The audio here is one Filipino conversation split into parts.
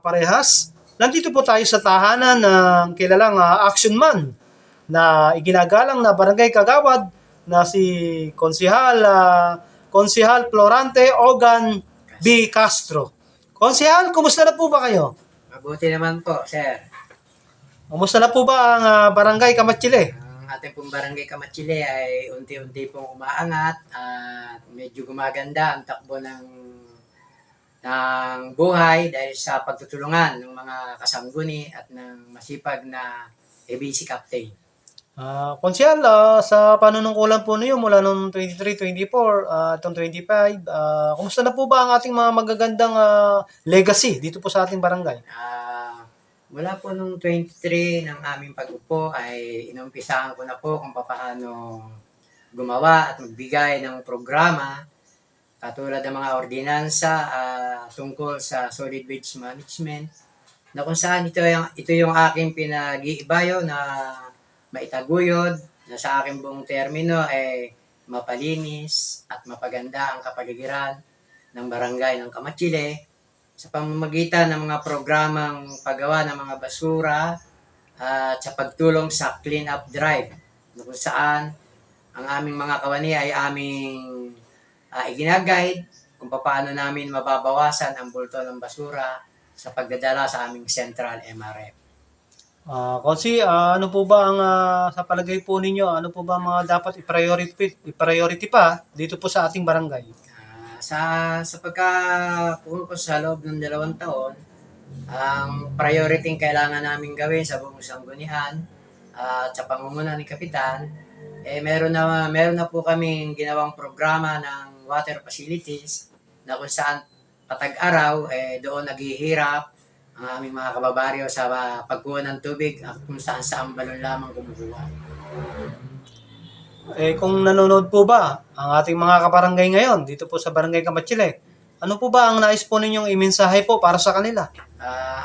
parehas. Nandito po tayo sa tahanan ng kilalang action man na iginagalang na barangay kagawad na si Konsehal Florante Ogan B. Castro. Konsehal, kumusta na po ba kayo? Mabuti naman po, sir. Kumusta na po ba ang barangay Kamatsile? Ang ating pong barangay Kamatsile ay unti-unti pong umaangat at medyo gumaganda ang takbo ng buhay dahil sa pagtutulungan ng mga kasangguni at ng masipag na ABC Captain. Konsehal, sa panunungkulan po niyo mula noong 23-24, itong 25, kumusta na po ba ang ating mga magagandang legacy dito po sa ating barangay? Mula po nung 23 ng aming pag-upo ay inumpisahan ko na po kung paano gumawa at magbigay ng programa katulad ng mga ordinansa tungkol sa solid waste management na kung saan ito yung aking pinag-iibayo na maitaguyod na sa aking buong termino ay mapalinis at mapaganda ang kapaligiran ng barangay ng Kamatsile sa pamamagitan ng mga programang paggawa ng mga basura at sa pagtulong sa clean up drive kung saan ang aming mga kawani ay aming iginaguide kung paano namin mababawasan ang bulto ng basura sa pagdadala sa aming central MRF. Konsi, ano po ba ang sa palagay po ninyo, ano po ba mga dapat i-priority pa dito po sa ating barangay? Sa pagkapuno ko sa loob ng 2 taon, ang priority kailangan namin gawin sa buong sanggunian at sa pangunguna ni Kapitan, meron na po kaming ginawang programa ng water facilities na kung saan patag-araw doon naghihirap ang aming mga kababaryo sa pagkuha ng tubig at kung saan balon lamang kumukuha. Kung nanonood po ba ang ating mga kabarangay ngayon dito po sa Barangay Kamatsile, ano po ba ang nais po ninyong imensahe po para sa kanila?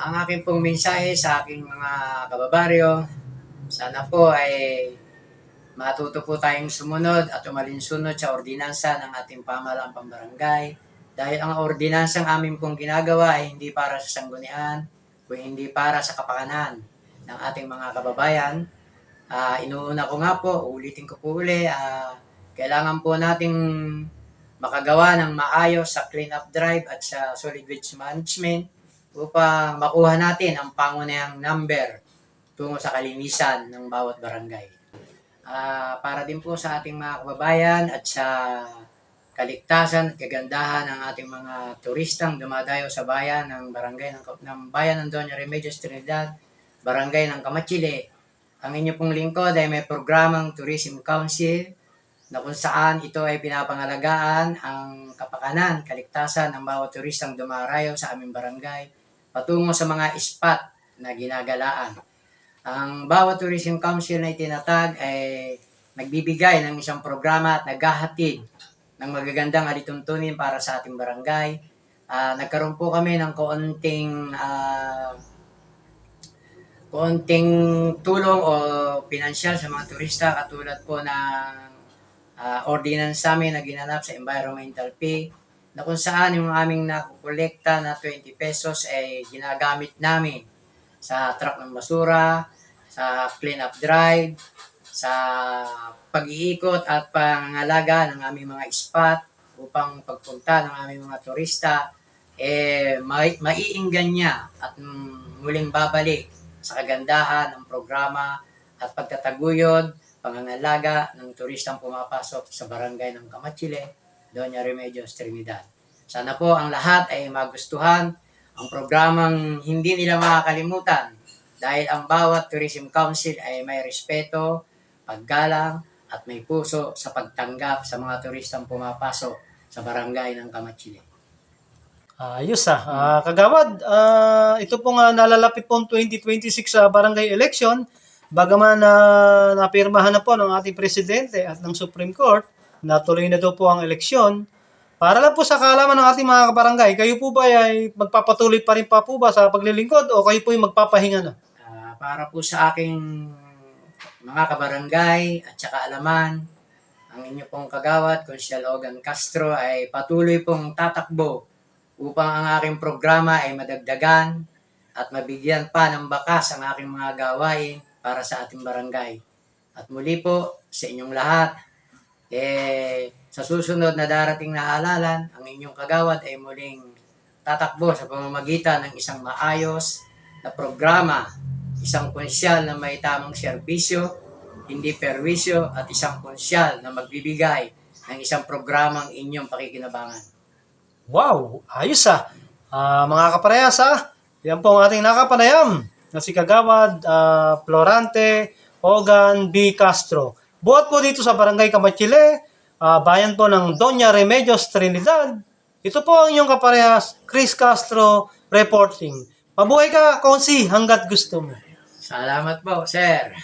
Ang aking pong mensahe sa aking mga kababaryo, sana po ay matuto po tayong sumunod at umalinsunod sa ordinansa ng ating pamahalaang pambarangay. Dahil ang ordinansang amin pong ginagawa ay hindi para sa sanggunian, kung hindi para sa kapakanan ng ating mga kababayan. Inuuna ko nga po, ulitin ko po uli, kailangan po nating makagawa ng maayos sa clean up drive at sa solid waste management upang makuha natin ang pangunahing number tungo sa kalinisan ng bawat barangay. Para din po sa ating mga kababayan at sa kaligtasan at kagandahan ng ating mga turistang dumadayo sa bayan ng barangay ng bayan ng Doña Remedios Trinidad, barangay ng Kamatsile. Ang inyo pong lingkod ay may programang Tourism Council na kung saan ito ay pinapangalagaan ang kapakanan, kaligtasan ng bawat turistang dumarayo sa aming barangay patungo sa mga spot na ginagalaan. Ang bawat Tourism Council na itinatag ay nagbibigay ng isang programa at naghahatid ng magagandang alituntunin para sa ating barangay. Nagkaroon po kami ng konting tulong o pinansyal sa mga turista katulad po ng ordinance namin na ginanap sa environmental fee na kung saan yung aming nakukolekta na 20 pesos ay ginagamit namin sa truck ng basura, sa clean up drive, sa pag-iikot at pangangalaga ng aming mga spot upang pagpunta ng aming mga turista maiinggan niya at muling babalik sa kagandahan ng programa at pagtataguyod, pangangalaga ng turistang pumapasok sa barangay ng Kamatsile, Doña Remedios Trinidad. Sana po ang lahat ay magustuhan ang programang hindi nila makakalimutan dahil ang bawat Tourism Council ay may respeto, paggalang at may puso sa pagtanggap sa mga turistang pumapasok sa barangay ng Kamatsile. Ayos Kagawad, ito pong nalalapit pong 2026 barangay election, bagaman napirmahan na po ng ating presidente at ng Supreme Court na tuloy na daw po ang eleksyon. Para lang po sa kaalaman ng ating mga kabarangay, kayo po ba ay magpapatuloy pa rin pa po ba sa paglilingkod o kayo po ay magpapahinga na? Para po sa aking mga kabarangay at saka alaman, ang inyo pong kagawad, Konsehal Ogan Castro, ay patuloy pong tatakbo upang ang aking programa ay madagdagan at mabigyan pa ng bakas ang aking mga gawain para sa ating barangay. At muli po sa inyong lahat, sa susunod na darating na halalan, ang inyong kagawad ay muling tatakbo sa pamamagitan ng isang maayos na programa, isang konsyal na may tamang serbisyo, hindi perwisyo, at isang konsyal na magbibigay ng isang programang inyong pakikinabangan. Wow, ayos mga kaparehas yan po ang ating nakapanayam na si Kagawad Florante Ogan B. Castro. Buhat po dito sa Barangay Kamachile, bayan po ng Doña Remedios Trinidad. Ito po ang inyong kaparehas, Chris Castro reporting. Mabuhay ka, Konsi, hanggat gusto mo. Salamat po, sir.